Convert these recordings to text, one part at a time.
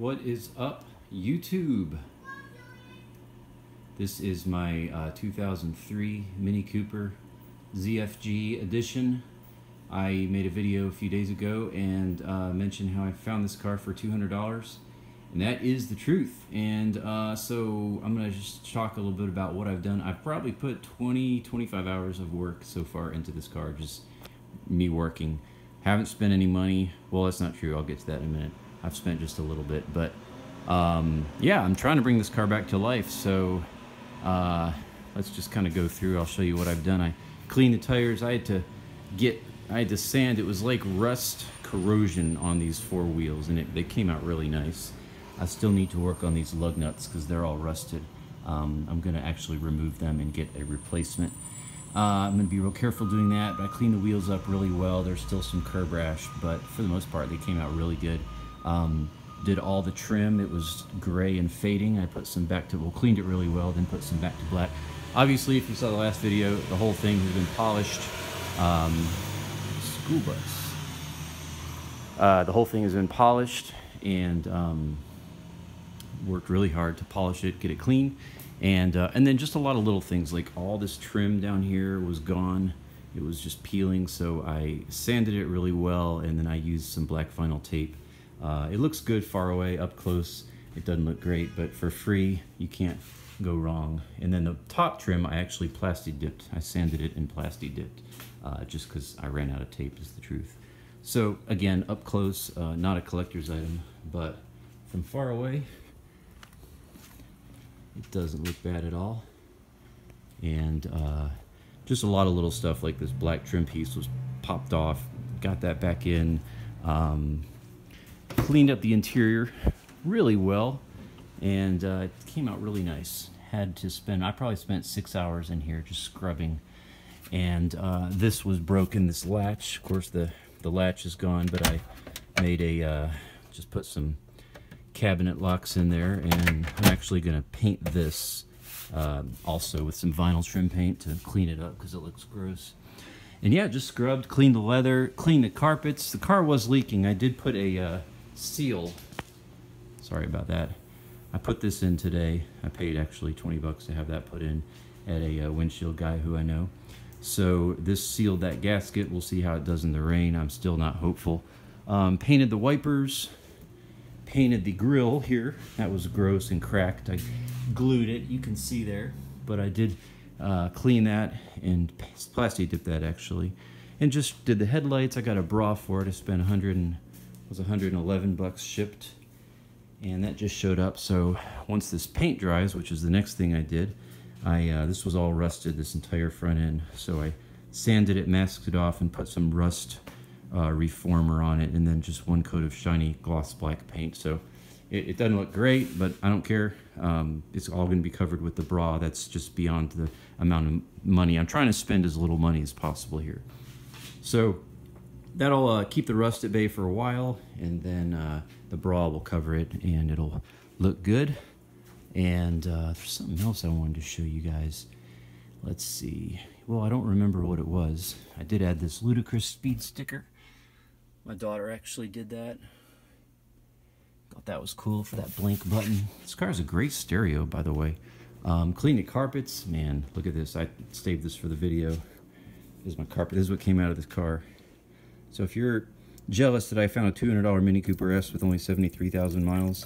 What is up, YouTube? This is my 2003 Mini Cooper ZFG edition. I made a video a few days ago and mentioned how I found this car for $200, and that is the truth. And so I'm going to just talk a little bit about what I've done. I've probably put 25 hours of work so far into this car, just me working. Haven't spent any money. Well, that's not true. I'll get to that in a minute. I've spent just a little bit, but yeah, I'm trying to bring this car back to life. So let's just kind of go through. I'll show you what I've done. I cleaned the tires. I had to sand. It was like rust corrosion on these four wheels, and they came out really nice. I still need to work on these lug nuts because they're all rusted. I'm going to actually remove them and get a replacement. I'm going to be real careful doing that, but I cleaned the wheels up really well. There's still some curb rash, but for the most part, they came out really good. Did all the trim. It was gray and fading. I put some back to, cleaned it really well, then put some back to black. Obviously, if you saw the last video, the whole thing has been polished. School bus. The whole thing has been polished and worked really hard to polish it, get it clean. And then just a lot of little things, like all this trim down here was gone. It was just peeling, so I sanded it really well, and then I used some black vinyl tape. It looks good far away. Up close, it doesn't look great, but for free, you can't go wrong. And then the top trim, I actually plasti-dipped. I sanded it and plasti-dipped, just because I ran out of tape, is the truth. So again, up close, not a collector's item, but from far away, it doesn't look bad at all. And just a lot of little stuff, like this black trim piece was popped off. Got that back in. Cleaned up the interior really well, and it came out really nice. I probably spent 6 hours in here just scrubbing. And this was broken, this latch. Of course, the latch is gone, but I made just put some cabinet locks in there, and I'm actually going to paint this also with some vinyl trim paint to clean it up because it looks gross. And yeah, just scrubbed, cleaned the leather, cleaned the carpets. The car was leaking. I did put a seal. Sorry about that. I put this in today. I paid actually 20 bucks to have that put in at a windshield guy who I know. So this sealed that gasket. We'll see how it does in the rain. I'm still not hopeful. Painted the wipers. Painted the grill here. That was gross and cracked. I glued it. You can see there. But I did clean that and plasti-dip that actually. And just did the headlights. I got a bra for it. I spent 111 bucks shipped, and that just showed up. So once this paint dries, which is the next thing I did, this was all rusted, this entire front end, so I sanded it, masked it off, and put some rust reformer on it, and then just one coat of shiny gloss black paint. So it doesn't look great, but I don't care. It's all going to be covered with the bra. That's just beyond the amount of money. I'm trying to spend as little money as possible here. So that'll keep the rust at bay for a while, and then the bra will cover it, and it'll look good. And there's something else I wanted to show you guys. Let's see. Well, I don't remember what it was. I did add this ludicrous speed sticker. My daughter actually did that. Thought that was cool for that blank button. This car has a great stereo, by the way. Cleaned the carpets. Man, look at this. I saved this for the video. This is my carpet. This is what came out of this car. So if you're jealous that I found a $200 Mini Cooper S with only 73,000 miles,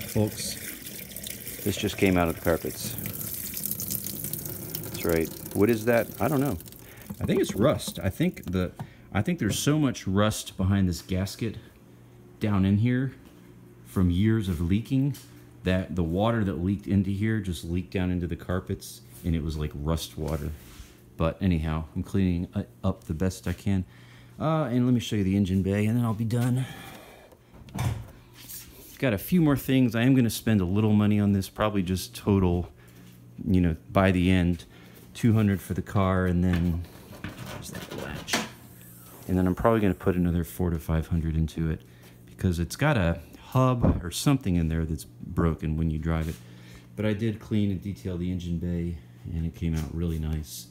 folks, this just came out of the carpets. That's right. What is that? I don't know. I think it's rust. I think there's so much rust behind this gasket down in here from years of leaking that the water that leaked into here just leaked down into the carpets, and it was like rust water. But anyhow, I'm cleaning up the best I can. And let me show you the engine bay, and then I'll be done. Got a few more things. I am going to spend a little money on this, probably just total, you know, by the end, $200 for the car, and then there's that latch. And then I'm probably going to put another $400 to $500 into it, because it's got a hub or something in there that's broken when you drive it. But I did clean and detail the engine bay, and it came out really nice.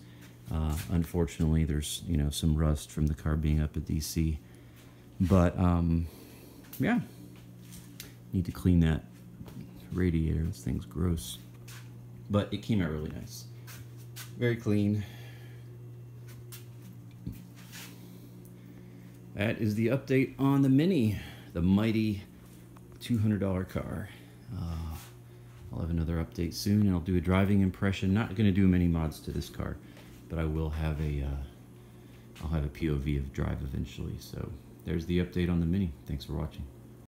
Unfortunately, there's, you know, some rust from the car being up at DC. But yeah, Need to clean that radiator. This thing's gross. But it came out really nice. Very clean. That is the update on the Mini, the mighty $200 car. I'll have another update soon, and I'll do a driving impression. Not going to do many mods to this car, but I will have I'll have a POV of drive eventually. So there's the update on the Mini. Thanks for watching.